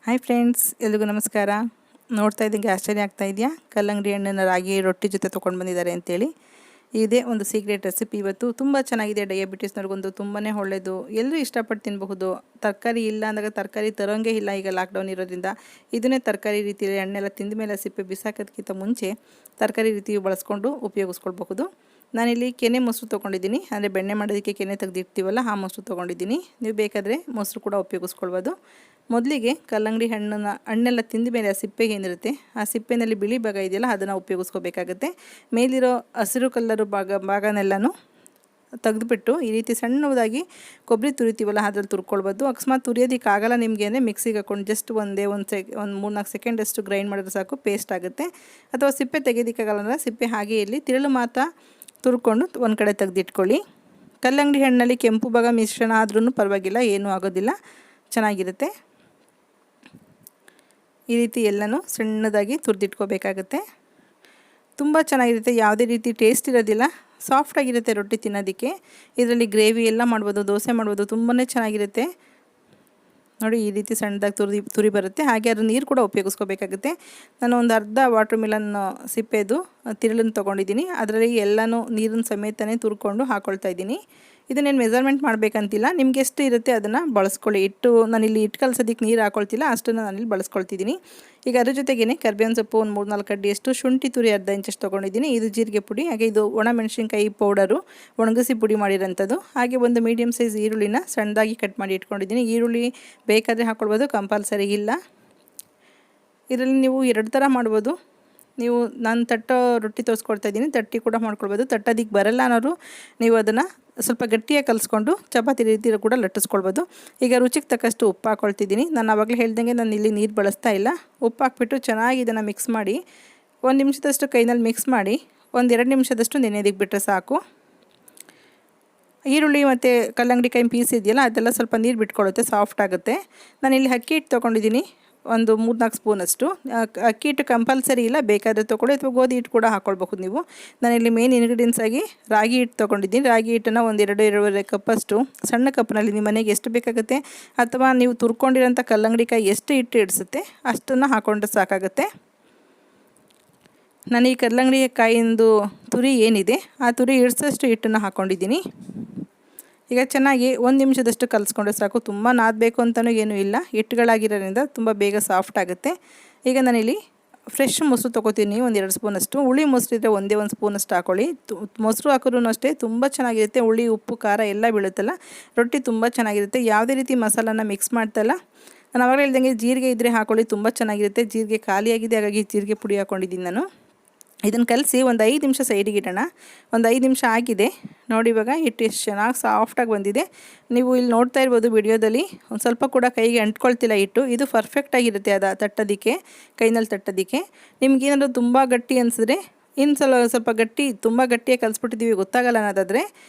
Hi friends, ಎಲ್ರಿಗೂ ನಮಸ್ಕಾರ. ನೋಡ್ತಾ ಇದ್ದಂಗೆ ಆಶ್ಚರ್ಯ ಆಗ್ತಾ ಇದೆಯಾ? ಕಲ್ಲಂಗಡಿ ಹಣ್ಣನ್ನು ರಾಗಿ ರೊಟ್ಟಿ ಜೊತೆ ತೊಗೊಂಡು ಬಂದಿದ್ದಾರೆ ಅಂತೇಳಿ. ಇದೇ ಒಂದು ಸೀಕ್ರೆಟ್ ರೆಸಿಪಿ. ಇವತ್ತು ತುಂಬ ಚೆನ್ನಾಗಿದೆ. ಡಯಾಬಿಟಿಸ್ನವ್ರಿಗೊಂದು ತುಂಬಾ ಒಳ್ಳೆಯದು. ಎಲ್ಲರೂ ಇಷ್ಟಪಟ್ಟು ತಿನ್ನಬಹುದು. ತರಕಾರಿ ಇಲ್ಲ ಅಂದಾಗ ತರಕಾರಿ ತರೋಂಗೆ ಇಲ್ಲ. ಈಗ ಲಾಕ್ಡೌನ್ ಇರೋದ್ರಿಂದ ಇದನ್ನೇ ತರಕಾರಿ ರೀತಿಯಲ್ಲಿ ಹಣ್ಣೆಲ್ಲ ತಿಂದ ಮೇಲೆ ಸಿಪ್ಪೆ ಬಿಸಾಕೋದಕ್ಕಿಂತ ಮುಂಚೆ ತರಕಾರಿ ರೀತಿ ಬಳಸ್ಕೊಂಡು ಉಪಯೋಗಿಸ್ಕೊಳ್ಬಹುದು. ನಾನಿಲ್ಲಿ ಕೆನೆ ಮೊಸರು ತೊಗೊಂಡಿದ್ದೀನಿ. ಅಂದರೆ ಬೆಣ್ಣೆ ಮಾಡೋದಕ್ಕೆ ಕೆನೆ ತೆಗೆದಿರ್ತೀವಲ್ಲ, ಆ ಮೊಸರು ತೊಗೊಂಡಿದ್ದೀನಿ. ನೀವು ಬೇಕಾದರೆ ಮೊಸರು ಕೂಡ ಉಪಯೋಗಿಸ್ಕೊಳ್ಬೋದು. ಮೊದಲಿಗೆ ಕಲ್ಲಂಗಡಿ ಹಣ್ಣೆಲ್ಲ ತಿಂದ ಮೇಲೆ ಆ ಸಿಪ್ಪೆಗೆ ಏನಿರುತ್ತೆ, ಆ ಸಿಪ್ಪೆನಲ್ಲಿ ಬಿಳಿ ಭಾಗ ಇದೆಯಲ್ಲ, ಅದನ್ನು ಉಪಯೋಗಿಸ್ಕೋಬೇಕಾಗುತ್ತೆ. ಮೇಲಿರೋ ಹಸಿರು ಕಲ್ಲರು ಭಾಗನೆಲ್ಲನೂ ತೆಗೆದುಬಿಟ್ಟು ಈ ರೀತಿ ಸಣ್ಣದಾಗಿ ಕೊಬ್ಬರಿ ತುರಿತೀವಲ್ಲ, ಅದ್ರಲ್ಲಿ ತುರ್ಕೊಳ್ಬೋದು. ಅಕಸ್ಮಾತ್ ತುರಿಯೋದಕ್ಕಾಗಲ್ಲ ನಿಮಗೆ ಅಂದರೆ ಮಿಕ್ಸಿಗೆ ಹಾಕೊಂಡು ಜಸ್ಟ್ ಒಂದು 3-4 ಸೆಕೆಂಡಷ್ಟು ಗ್ರೈಂಡ್ ಮಾಡಿದ್ರೆ ಸಾಕು, ಪೇಸ್ಟ್ ಆಗುತ್ತೆ. ಅಥವಾ ಸಿಪ್ಪೆ ತೆಗೆಯೋದಕ್ಕಾಗಲ್ಲ ಅಂದರೆ ಸಿಪ್ಪೆ ಹಾಗೆ ಇಲ್ಲಿ ತಿರುಳು ಮಾತ್ರ ತುರ್ಕೊಂಡು ಒಂದು ಕಡೆ ತೆಗೆದಿಟ್ಕೊಳ್ಳಿ. ಕಲ್ಲಂಗಡಿ ಹಣ್ಣಲ್ಲಿ ಕೆಂಪು ಭಾಗ ಮಿಶ್ರಣ ಆದ್ರೂ ಪರವಾಗಿಲ್ಲ, ಏನೂ ಆಗೋದಿಲ್ಲ, ಚೆನ್ನಾಗಿರುತ್ತೆ. ಈ ರೀತಿ ಎಲ್ಲನೂ ಸಣ್ಣದಾಗಿ ತುರಿದಿಟ್ಕೋಬೇಕಾಗುತ್ತೆ. ತುಂಬ ಚೆನ್ನಾಗಿರುತ್ತೆ. ಯಾವುದೇ ರೀತಿ ಟೇಸ್ಟ್ ಇರೋದಿಲ್ಲ, ಸಾಫ್ಟಾಗಿರುತ್ತೆ ರೊಟ್ಟಿ ತಿನ್ನೋದಕ್ಕೆ. ಇದರಲ್ಲಿ ಗ್ರೇವಿ ಎಲ್ಲ ಮಾಡ್ಬೋದು, ದೋಸೆ ಮಾಡ್ಬೋದು, ತುಂಬಾ ಚೆನ್ನಾಗಿರುತ್ತೆ. ನೋಡಿ, ಈ ರೀತಿ ಸಣ್ಣದಾಗಿ ತುರಿ ಬರುತ್ತೆ. ಹಾಗೆ ಅದ್ರ ನೀರು ಕೂಡ ಉಪಯೋಗಿಸ್ಕೋಬೇಕಾಗುತ್ತೆ. ನಾನು ಒಂದು ಅರ್ಧ ವಾಟರ್ ಮಿಲನ್ ಸಿಪ್ಪೆದು ತಿರುಳನ್ನು ತೊಗೊಂಡಿದ್ದೀನಿ. ಅದರಲ್ಲಿ ಎಲ್ಲನೂ ನೀರಿನ ಸಮೇತನೇ ತುರ್ಕೊಂಡು ಹಾಕ್ಕೊಳ್ತಾ ಇದ್ದೀನಿ. ಇದನ್ನೇನು ಮೆಜರ್ಮೆಂಟ್ ಮಾಡಬೇಕಂತಿಲ್ಲ, ನಿಮ್ಗೆ ಎಷ್ಟು ಇರುತ್ತೆ ಅದನ್ನು ಬಳಸ್ಕೊಳ್ಳಿ. ನಾನಿಲ್ಲಿ ಹಿಟ್ಟು ಕಲಸೋದಕ್ಕೆ ನೀರು ಹಾಕ್ಕೊಳ್ತಿಲ್ಲ, ಅಷ್ಟನ್ನು ನಾನಿಲ್ಲಿ ಬಳಸ್ಕೊಳ್ತಿದ್ದೀನಿ. ಈಗ ಅದ್ರ ಜೊತೆಗೇ ಕರ್ಬೇವಿನ ಸೊಪ್ಪು ಒಂದು 3-4 ಕಡ್ಡಿಯಷ್ಟು, ಶುಂಠಿ ತುರಿ ಅರ್ಧ ಇಂಚಷ್ಟು ತೊಗೊಂಡಿದ್ದೀನಿ. ಇದು ಜೀರಿಗೆ ಪುಡಿ. ಹಾಗೆ ಇದು ಒಣಮೆಣಸಿನ್ಕಾಯಿ ಪೌಡರು, ಒಣಗಿಸಿ ಪುಡಿ ಮಾಡಿರೋಂಥದ್ದು. ಹಾಗೆ ಒಂದು ಮೀಡಿಯಮ್ ಸೈಜ್ ಈರುಳ್ಳಿನ ಸಣ್ಣದಾಗಿ ಕಟ್ ಮಾಡಿ ಇಟ್ಕೊಂಡಿದ್ದೀನಿ. ಈರುಳ್ಳಿ ಬೇಕಾದರೆ ಹಾಕ್ಕೊಳ್ಬೋದು, ಕಂಪಲ್ಸರಿ ಇಲ್ಲ. ಇದರಲ್ಲಿ ನೀವು 2 ಥರ ಮಾಡ್ಬೋದು. ನಾನು ತಟ್ಟೋ ರೊಟ್ಟಿ ತೋರಿಸ್ಕೊಡ್ತಾ ಇದ್ದೀನಿ, ತಟ್ಟಿ ಕೂಡ ಮಾಡ್ಕೊಳ್ಬೋದು. ತಟ್ಟೋದಕ್ಕೆ ಬರಲ್ಲ ಅನ್ನೋರು ನೀವು ಅದನ್ನು ಸ್ವಲ್ಪ ಗಟ್ಟಿಯಾಗಿ ಕಲಿಸ್ಕೊಂಡು ಚಪಾತಿ ರೀತಿ ಕೂಡ ಲಟ್ಟಿಸ್ಕೊಳ್ಬೋದು. ಈಗ ರುಚಿಗೆ ತಕ್ಕಷ್ಟು ಉಪ್ಪು ಹಾಕ್ಕೊಳ್ತಿದ್ದೀನಿ. ನಾನು ಆವಾಗಲೇ ಹೇಳ್ದಂಗೆ ನಾನು ಇಲ್ಲಿ ನೀರು ಬಳಸ್ತಾ ಇಲ್ಲ. ಉಪ್ಪು ಹಾಕ್ಬಿಟ್ಟು ಚೆನ್ನಾಗಿ ಇದನ್ನು ಮಿಕ್ಸ್ ಮಾಡಿ 1 ನಿಮಿಷದಷ್ಟು ಕೈನಲ್ಲಿ ಮಿಕ್ಸ್ ಮಾಡಿ 1-2 ನಿಮಿಷದಷ್ಟು ನೆನೆಯೋದಕ್ಕೆ ಬಿಟ್ಟರೆ ಸಾಕು. ಈರುಳ್ಳಿ ಮತ್ತು ಕಲ್ಲಂಗಡಿ ಕಾಯಿ ಪೀಸ್ ಇದೆಯಲ್ಲ, ಅದೆಲ್ಲ ಸ್ವಲ್ಪ ನೀರು ಬಿಟ್ಕೊಳ್ಳುತ್ತೆ, ಸಾಫ್ಟ್ ಆಗುತ್ತೆ. ನಾನಿಲ್ಲಿ ಅಕ್ಕಿ ಹಿಟ್ಟು ತೊಗೊಂಡಿದ್ದೀನಿ, ಒಂದು 3-4 ಸ್ಪೂನಷ್ಟು. ಅಕ್ಕಿ ಹಿಟ್ಟು ಕಂಪಲ್ಸರಿ ಇಲ್ಲ, ಬೇಕಾದರೆ ತೊಗೊಳ್ಳಿ, ಅಥವಾ ಗೋಧಿ ಹಿಟ್ಟು ಕೂಡ ಹಾಕ್ಕೊಳ್ಬಹುದು ನೀವು. ನಾನಿಲ್ಲಿ ಮೇನ್ ಇಂಗ್ರೀಡಿಯೆಂಟ್ಸ್ ಆಗಿ ರಾಗಿ ಹಿಟ್ಟು ತೊಗೊಂಡಿದ್ದೀನಿ. ರಾಗಿ ಹಿಟ್ಟನ್ನು 1-2-2.5 ಕಪ್ಪಷ್ಟು, ಸಣ್ಣ ಕಪ್ನಲ್ಲಿ ನಿಮ್ಮ ಮನೆಗೆ ಎಷ್ಟು ಬೇಕಾಗುತ್ತೆ, ಅಥವಾ ನೀವು ತುರ್ಕೊಂಡಿರೋಂಥ ಕಲ್ಲಂಗಡಿ ಕಾಯಿ ಎಷ್ಟು ಹಿಟ್ಟು ಇಡಿಸುತ್ತೆ ಅಷ್ಟನ್ನು ಹಾಕ್ಕೊಂಡ್ರೆ ಸಾಕಾಗುತ್ತೆ. ನಾನು ಈ ಕಲ್ಲಂಗಡಿ ಕಾಯಿಂದು ತುರಿ ಏನಿದೆ, ಆ ತುರಿ ಇಡಿಸೋಷ್ಟು ಹಿಟ್ಟನ್ನು ಹಾಕ್ಕೊಂಡಿದ್ದೀನಿ. ಈಗ ಚೆನ್ನಾಗಿ 1 ನಿಮಿಷದಷ್ಟು ಕಲಿಸ್ಕೊಂಡ್ರೆ ಸಾಕು. ತುಂಬ ನಾದಬೇಕು ಅಂತಲೂ ಏನೂ ಇಲ್ಲ, ಹಿಟ್ಟುಗಳಾಗಿರೋದ್ರಿಂದ ತುಂಬ ಬೇಗ ಸಾಫ್ಟ್ ಆಗುತ್ತೆ. ಈಗ ನಾನಿಲ್ಲಿ ಫ್ರೆಶ್ ಮೊಸರು ತೊಗೋತೀನಿ, 1-2 ಸ್ಪೂನಷ್ಟು. ಹುಳಿ ಮೊಸರು ಇದ್ದರೆ 1 ಸ್ಪೂನಷ್ಟು ಹಾಕ್ಕೊಳ್ಳಿ. ಮೊಸರು ಹಾಕಿದ್ರೂ ಅಷ್ಟೇ ತುಂಬ ಚೆನ್ನಾಗಿರುತ್ತೆ. ಹುಳಿ, ಉಪ್ಪು, ಖಾರ ಎಲ್ಲ ಬೀಳುತ್ತಲ್ಲ, ರೊಟ್ಟಿ ತುಂಬ ಚೆನ್ನಾಗಿರುತ್ತೆ. ಯಾವುದೇ ರೀತಿ ಮಸಾಲಾನ ಮಿಕ್ಸ್ ಮಾಡ್ತಲ್ಲ. ನಾನು ಆವಾಗಲೇ ಹೇಳ್ದಂಗೆ ಜೀರಿಗೆ ಇದ್ದರೆ ಹಾಕ್ಕೊಳ್ಳಿ, ತುಂಬ ಚೆನ್ನಾಗಿರುತ್ತೆ. ಜೀರಿಗೆ ಖಾಲಿಯಾಗಿದೆ, ಹಾಗಾಗಿ ಜೀರಿಗೆ ಪುಡಿ ಹಾಕ್ಕೊಂಡಿದ್ದೀನಿ ನಾನು. ಇದನ್ನು ಕಲಸಿ ಒಂದು 5 ನಿಮಿಷ ಸೈಡಿಗೆ ಇಡೋಣ. ಒಂದು 5 ನಿಮಿಷ ಆಗಿದೆ ನೋಡಿ. ಇವಾಗ ಹಿಟ್ಟು ಎಷ್ಟು ಚೆನ್ನಾಗಿ ಸಾಫ್ಟಾಗಿ ಬಂದಿದೆ. ನೀವು ಇಲ್ಲಿ ನೋಡ್ತಾ ಇರ್ಬೋದು ವಿಡಿಯೋದಲ್ಲಿ, ಒಂದು ಸ್ವಲ್ಪ ಕೂಡ ಕೈಗೆ ಅಂಟ್ಕೊಳ್ತಿಲ್ಲ ಹಿಟ್ಟು. ಇದು ಪರ್ಫೆಕ್ಟಾಗಿರುತ್ತೆ ಅದು ತಟ್ಟೋದಕ್ಕೆ, ಕೈನಲ್ಲಿ ತಟ್ಟೋದಕ್ಕೆ. ನಿಮಗೇನಾದರೂ ತುಂಬ ಗಟ್ಟಿ ಅನಿಸಿದ್ರೆ ಸ್ವಲ್ಪ ಗಟ್ಟಿ, ತುಂಬ ಗಟ್ಟಿಯಾಗಿ ಕಲಿಸ್ಬಿಟ್ಟಿದ್ದೀವಿ ಗೊತ್ತಾಗಲ್ಲ ಅನ್ನೋದಾದರೆ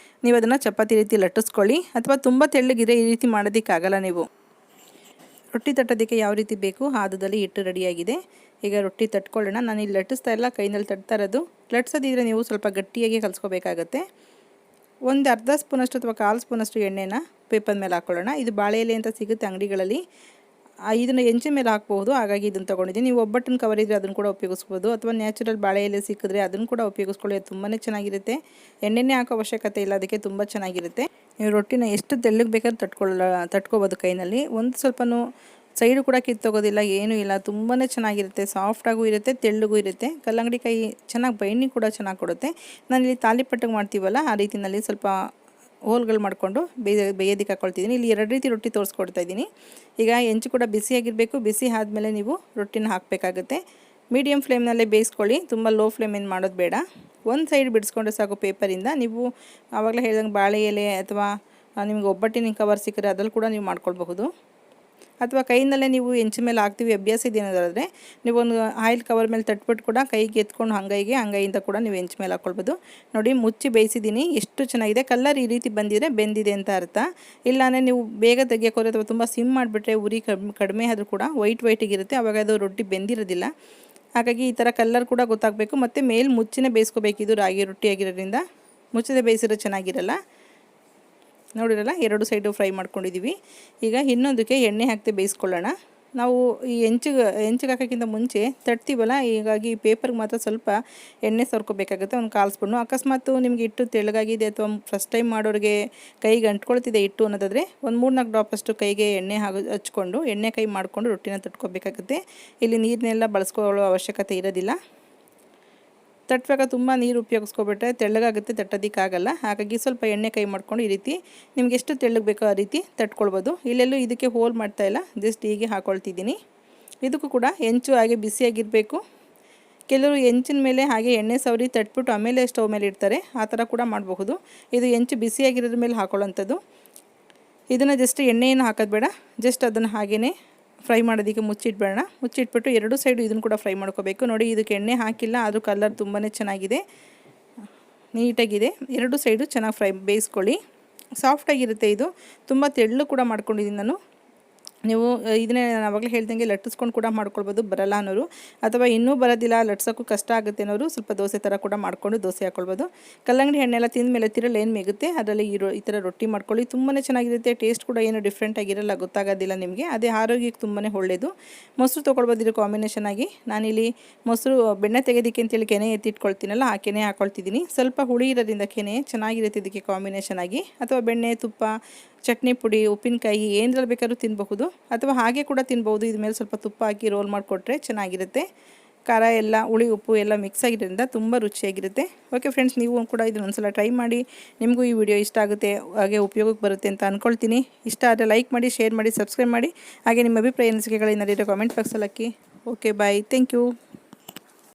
ನೀವು ಅದನ್ನು ಚಪಾತಿ ರೀತಿ ಲಟ್ಟಿಸ್ಕೊಳ್ಳಿ. ಅಥವಾ ತುಂಬ ತೆಳ್ಳಗಿದ್ರೆ ಈ ರೀತಿ ಮಾಡೋದಕ್ಕಾಗಲ್ಲ. ನೀವು ರೊಟ್ಟಿ ತಟ್ಟೋದಕ್ಕೆ ಯಾವ ರೀತಿ ಬೇಕು ಹದದಲ್ಲಿ ಹಿಟ್ಟು ರೆಡಿಯಾಗಿದೆ. ಈಗ ರೊಟ್ಟಿ ತಟ್ಕೊಳ್ಳೋಣ. ನಾನು ಇಲ್ಲಿ ಲಟ್ಟಿಸ್ತಾ ಇಲ್ಲ, ಕೈನಲ್ಲಿ ತಟ್ತಾ ಇರೋದು. ಲಟ್ಸೋದಿದ್ರೆ ನೀವು ಸ್ವಲ್ಪ ಗಟ್ಟಿಯಾಗಿ ಕಲಿಸ್ಕೋಬೇಕಾಗತ್ತೆ. ಒಂದು ಅರ್ಧ ಸ್ಪೂನಷ್ಟು ಅಥವಾ 1/4 ಸ್ಪೂನಷ್ಟು ಎಣ್ಣೆನ ಪೇಪರ್ ಮೇಲೆ ಹಾಕ್ಕೊಳ್ಳೋಣ. ಇದು ಬಾಳೆ ಎಲೆ ಅಂತ ಸಿಗುತ್ತೆ ಅಂಗಡಿಗಳಲ್ಲಿ, ಇದನ್ನು ಹೆಂಚಿನ ಮೇಲೆ ಹಾಕ್ಬೋದು, ಹಾಗಾಗಿ ಇದನ್ನು ತೊಗೊಂಡಿದ್ದೀನಿ. ನೀವು ಒಬ್ಬಟ್ಟಿನ ಕವರ್ ಇದ್ದರೆ ಅದನ್ನು ಕೂಡ ಉಪಯೋಗಿಸ್ಬೋದು, ಅಥವಾ ನ್ಯಾಚುರಲ್ ಬಾಳೆ ಎಲೆ ಸಿಕ್ಕಿದ್ರೆ ಅದನ್ನು ಕೂಡ ಉಪಯೋಗಿಸ್ಕೊಳ್ಳಿ. ಅದು ತುಂಬಾ ಚೆನ್ನಾಗಿರುತ್ತೆ. ಎಣ್ಣೆನೇ ಹಾಕೋ ಅವಶ್ಯಕತೆ ಇಲ್ಲ, ಅದಕ್ಕೆ ತುಂಬ ಚೆನ್ನಾಗಿರುತ್ತೆ. ನೀವು ರೊಟ್ಟಿನ ಎಷ್ಟು ತೆಳ್ಳಗೆ ಬೇಕಾದ್ರೂ ತಟ್ಕೋಬೋದು ಕೈನಲ್ಲಿ. ಒಂದು ಸ್ವಲ್ಪನೂ ಸೈಡು ಕೂಡ ಕಿತ್ತೋಗೋದಿಲ್ಲ, ಏನೂ ಇಲ್ಲ. ತುಂಬಾ ಚೆನ್ನಾಗಿರುತ್ತೆ, ಸಾಫ್ಟಾಗೂ ಇರುತ್ತೆ, ತೆಳ್ಳಗೂ ಇರುತ್ತೆ. ಕಲ್ಲಂಗಡಿ ಕಾಯಿ ಚೆನ್ನಾಗಿ ಬೈಂಡಿಂಗ್ ಕೂಡ ಚೆನ್ನಾಗಿ ಕೊಡುತ್ತೆ. ನಾನಿಲ್ಲಿ ತಾಲಿಪಟ್ಟಿಗೆ ಮಾಡ್ತೀವಲ್ಲ, ಆ ರೀತಿಯಲ್ಲಿ ಸ್ವಲ್ಪ ಹೋಲ್ಗಳು ಮಾಡಿಕೊಂಡು ಬೇಯೋದಕ್ಕೆ ಹಾಕ್ಕೊಳ್ತಿದ್ದೀನಿ. ಇಲ್ಲಿ 2 ರೀತಿ ರೊಟ್ಟಿ ತೋರಿಸ್ಕೊಡ್ತಾ ಇದ್ದೀನಿ. ಈಗ ಹೆಂಚು ಕೂಡ ಬಿಸಿಯಾಗಿರಬೇಕು. ಬಿಸಿ ಆದಮೇಲೆ ನೀವು ರೊಟ್ಟಿನ ಹಾಕಬೇಕಾಗುತ್ತೆ. ಮೀಡಿಯಮ್ ಫ್ಲೇಮ್ನಲ್ಲೇ ಬೇಯಿಸ್ಕೊಳ್ಳಿ, ತುಂಬ ಲೋ ಫ್ಲೇಮ್ ಏನು ಮಾಡೋದು ಬೇಡ. ಒಂದು ಸೈಡ್ ಬಿಡಿಸ್ಕೊಂಡ್ರೆ ಸಾಕು ಪೇಪರಿಂದ. ನೀವು ಆವಾಗಲೇ ಹೇಳ್ದಂಗೆ ಬಾಳೆ ಎಲೆ ಅಥವಾ ನಿಮಗೆ ಒಬ್ಬಟ್ಟಿನ ಕವರ್ ಸಿಕ್ಕರೆ ಅದ್ರಲ್ಲಿ ಕೂಡ ನೀವು ಮಾಡ್ಕೊಳ್ಬಹುದು. ಅಥವಾ ಕೈಯಿಂದಲೇ ನೀವು ಹೆಂಚಿನ ಮೇಲೆ ಹಾಕ್ತೀವಿ ಅಭ್ಯಾಸ ಇದೇನಾದರೆ ನೀವು ಒಂದು ಆಯಿಲ್ ಕವರ್ ಮೇಲೆ ತಟ್ಬಿಟ್ಟು ಕೂಡ ಕೈಗೆ ಎತ್ಕೊಂಡು ಅಂಗೈಯಿಂದ ಕೂಡ ನೀವು ಹೆಂಚು ಮೇಲೆ ಹಾಕ್ಕೊಳ್ಬೋದು. ನೋಡಿ, ಮುಚ್ಚಿ ಬೇಯಿಸಿದ್ದೀನಿ, ಎಷ್ಟು ಚೆನ್ನಾಗಿದೆ. ಕಲ್ಲರ್ ಈ ರೀತಿ ಬಂದಿದ್ರೆ ಬೆಂದಿದೆ ಅಂತ ಅರ್ಥ. ಇಲ್ಲಾಂದರೆ ನೀವು ಬೇಗ ತೆಗಿಯೋಕೋದ್ರೆ ಅಥವಾ ತುಂಬ ಸಿಮ್ ಮಾಡಿಬಿಟ್ರೆ ಉರಿ ಕಡಿಮೆ ಆದರೂ ಕೂಡ ವೈಟಿಗಿರುತ್ತೆ, ಆವಾಗ ಅದು ರೊಟ್ಟಿ ಬೆಂದಿರೋದಿಲ್ಲ. ಹಾಗಾಗಿ ಈ ಥರ ಕಲ್ಲರ್ ಕೂಡ ಗೊತ್ತಾಗಬೇಕು. ಮತ್ತು ಮೇಲೆ ಮುಚ್ಚಿನೇ ಬೇಯಿಸ್ಕೋಬೇಕು. ಇದು ರಾಗಿ ರೊಟ್ಟಿ ಆಗಿರೋದ್ರಿಂದ ಮುಚ್ಚದೆ ಬೇಯಿಸಿರೋ ಚೆನ್ನಾಗಿರಲ್ಲ. ನೋಡಿರಲ್ಲ, 2 ಸೈಡು ಫ್ರೈ ಮಾಡ್ಕೊಂಡಿದ್ದೀವಿ. ಈಗ ಇನ್ನೊಂದಕ್ಕೆ ಎಣ್ಣೆ ಹಾಕ್ತೆ ಬೇಯಿಸ್ಕೊಳ್ಳೋಣ. ನಾವು ಈ ಹೆಂಚಿಗೆ ಹಾಕೋಕ್ಕಿಂತ ಮುಂಚೆ ತಟ್ತೀವಲ್ಲ, ಹೀಗಾಗಿ ಪೇಪರ್ಗೆ ಮಾತ್ರ ಸ್ವಲ್ಪ ಎಣ್ಣೆ ಸವರ್ಕೋಬೇಕಾಗುತ್ತೆ, ಒಂದು 1/4 ಸ್ಪೂನು. ಅಕಸ್ಮಾತ್ ನಿಮಗೆ ಹಿಟ್ಟು ತೆಳ್ಳಗಾಗಿದೆ ಅಥವಾ ಫಸ್ಟ್ ಟೈಮ್ ಮಾಡೋರಿಗೆ ಕೈಗೆ ಅಂಟ್ಕೊಳ್ತಿದೆ ಹಿಟ್ಟು ಅನ್ನೋದಾದರೆ ಒಂದು 3-4 ಡ್ರಾಪ್ ಅಷ್ಟು ಕೈಗೆ ಎಣ್ಣೆ ಹಚ್ಕೊಂಡು ಎಣ್ಣೆ ಕೈ ಮಾಡಿಕೊಂಡು ರೊಟ್ಟಿನ ತಟ್ಕೋಬೇಕಾಗುತ್ತೆ. ಇಲ್ಲಿ ನೀರನ್ನೆಲ್ಲ ಬಳಸ್ಕೊಳ್ಳೋ ಅವಶ್ಯಕತೆ ಇರೋದಿಲ್ಲ. ತಟ್ಟುವಾಗ ತುಂಬ ನೀರು ಉಪಯೋಗಿಸ್ಕೊಬಿಟ್ರೆ ತೆಳ್ಳಗಾಗುತ್ತೆ, ತಟ್ಟೋದಕ್ಕಾಗಲ್ಲ. ಹಾಗಾಗಿ ಸ್ವಲ್ಪ ಎಣ್ಣೆ ಕೈ ಮಾಡ್ಕೊಂಡು ಈ ರೀತಿ ನಿಮ್ಗೆ ಎಷ್ಟು ತೆಳ್ಳಗೆ ಬೇಕೋ ಆ ರೀತಿ ತಟ್ಕೊಳ್ಬೋದು. ಇಲ್ಲೆಲ್ಲೂ ಇದಕ್ಕೆ ಹೋಲ್ ಮಾಡ್ತಾಯಿಲ್ಲ, ಜಸ್ಟ್ ಹೀಗೆ ಹಾಕ್ಕೊಳ್ತಿದ್ದೀನಿ. ಇದಕ್ಕೂ ಕೂಡ ಹೆಂಚು ಹಾಗೆ ಬಿಸಿಯಾಗಿರಬೇಕು. ಕೆಲವರು ಹೆಂಚಿನ ಮೇಲೆ ಹಾಗೆ ಎಣ್ಣೆ ಸವರಿ ತಟ್ಬಿಟ್ಟು ಆಮೇಲೆ ಸ್ಟವ್ ಮೇಲೆ ಇಡ್ತಾರೆ, ಆ ಥರ ಕೂಡ ಮಾಡಬಹುದು. ಇದು ಹೆಂಚು ಬಿಸಿಯಾಗಿರೋದ್ರ ಮೇಲೆ ಹಾಕೊಳ್ಳೋಂಥದ್ದು. ಇದನ್ನು ಜಸ್ಟ್ ಎಣ್ಣೆಯನ್ನು ಹಾಕೋದು ಬೇಡ, ಜಸ್ಟ್ ಅದನ್ನು ಹಾಗೇ ಫ್ರೈ ಮಾಡೋದಕ್ಕೆ ಮುಚ್ಚಿಟ್ಬೇಡ. ಮುಚ್ಚಿಟ್ಬಿಟ್ಟು 2 ಸೈಡು ಇದನ್ನು ಕೂಡ ಫ್ರೈ ಮಾಡ್ಕೋಬೇಕು. ನೋಡಿ, ಇದಕ್ಕೆ ಎಣ್ಣೆ ಹಾಕಿಲ್ಲ, ಆದರೂ ಕಲರ್ ತುಂಬಾ ಚೆನ್ನಾಗಿದೆ, ನೀಟಾಗಿದೆ. 2 ಸೈಡು ಚೆನ್ನಾಗಿ ಬೇಯಿಸ್ಕೊಳ್ಳಿ. ಸಾಫ್ಟಾಗಿರುತ್ತೆ. ಇದು ತುಂಬ ತೆಳ್ಳು ಕೂಡ ಮಾಡ್ಕೊಂಡಿದ್ದೀನಿ ನಾನು. ನೀವು ಇದನ್ನೇ ನಾನು ಆವಾಗಲೇ ಹೇಳ್ದಂಗೆ ಲಟ್ಟಿಸ್ಕೊಂಡು ಕೂಡ ಮಾಡ್ಕೊಳ್ಬೋದು, ಬರಲ್ಲ ಅನ್ನೋರು, ಅಥವಾ ಇನ್ನೂ ಬರೋದಿಲ್ಲ ಲಟ್ಸೋಕ್ಕೂ ಕಷ್ಟ ಆಗುತ್ತೆ ಅನ್ನೋರು ಸ್ವಲ್ಪ ದೋಸೆ ಥರ ಕೂಡ ಮಾಡ್ಕೊಂಡು ದೋಸೆ ಹಾಕ್ಕೊಳ್ಬೋದು. ಕಲ್ಲಂಗಡಿ ಹಣ್ಣೆಲ್ಲ ತಿಂದ ಮೇಲೆ ತಿರಳು ಏನು ಮಿಗುತ್ತೆ ಅದರಲ್ಲಿ ಈ ಥರ ರೊಟ್ಟಿ ಮಾಡ್ಕೊಳ್ಳಿ, ತುಂಬಾ ಚೆನ್ನಾಗಿರುತ್ತೆ. ಟೇಸ್ಟ್ ಕೂಡ ಏನು ಡಿಫ್ರೆಂಟ್ ಆಗಿರಲ್ಲ, ಗೊತ್ತಾಗೋದಿಲ್ಲ ನಿಮಗೆ. ಅದೇ ಆರೋಗ್ಯಕ್ಕೆ ತುಂಬಾ ಒಳ್ಳೆಯದು. ಮೊಸರು ತೊಗೊಳ್ಬೋದು ಇದು ಕಾಂಬಿನೇಷನ್ ಆಗಿ. ನಾನಿಲ್ಲಿ ಮೊಸರು ಬೆಣ್ಣೆ ತೆಗೆಯೋದಕ್ಕೆ ಅಂತೇಳಿ ಕೆನೆ ಎತ್ತಿಟ್ಕೊಳ್ತೀನಲ್ಲ, ಆ ಕೆನೆ ಹಾಕ್ಕೊಳ್ತಿದ್ದೀನಿ. ಸ್ವಲ್ಪ ಹುಳಿ ಇರೋದ್ರಿಂದ ಕೆನೆ ಚೆನ್ನಾಗಿರುತ್ತೆ ಇದಕ್ಕೆ ಕಾಂಬಿನೇಷನ್ ಆಗಿ. ಅಥವಾ ಬೆಣ್ಣೆ, ತುಪ್ಪ, ಚಟ್ನಿ ಪುಡಿ, ಉಪ್ಪಿನಕಾಯಿ ಏನರಲ್ಲಿ ಬೇಕಾದ್ರೂ ತಿನ್ನಬಹುದು, ಅಥವಾ ಹಾಗೆ ಕೂಡ ತಿನ್ಬೋದು. ಇದ್ರ ಮೇಲೆ ಸ್ವಲ್ಪ ತುಪ್ಪ ಹಾಕಿ ರೋಲ್ ಮಾಡಿಕೊಟ್ರೆ ಚೆನ್ನಾಗಿರುತ್ತೆ. ಖಾರ ಎಲ್ಲ, ಹುಳಿ, ಉಪ್ಪು ಎಲ್ಲ ಮಿಕ್ಸ್ ಆಗಿರೋದ್ರಿಂದ ತುಂಬ ರುಚಿಯಾಗಿರುತ್ತೆ. ಓಕೆ ಫ್ರೆಂಡ್ಸ್, ನೀವು ಕೂಡ ಇದನ್ನು ಒಂದ್ಸಲ ಟ್ರೈ ಮಾಡಿ. ನಿಮಗೂ ಈ ವಿಡಿಯೋ ಇಷ್ಟ ಆಗುತ್ತೆ, ಹಾಗೆ ಉಪಯೋಗಕ್ಕೆ ಬರುತ್ತೆ ಅಂತ ಅಂದ್ಕೊಳ್ತೀನಿ. ಇಷ್ಟ ಆದರೆ ಲೈಕ್ ಮಾಡಿ, ಶೇರ್ ಮಾಡಿ, ಸಬ್ಸ್ಕ್ರೈಬ್ ಮಾಡಿ. ಹಾಗೆ ನಿಮ್ಮ ಅಭಿಪ್ರಾಯ ಅನಿಸಿಕೆಗಳೇನಾದರೂ ಕಾಮೆಂಟ್ ಬಾಕ್ಸಲ್ಲಿ ಹಾಕಿ. Okay, bye, thank you.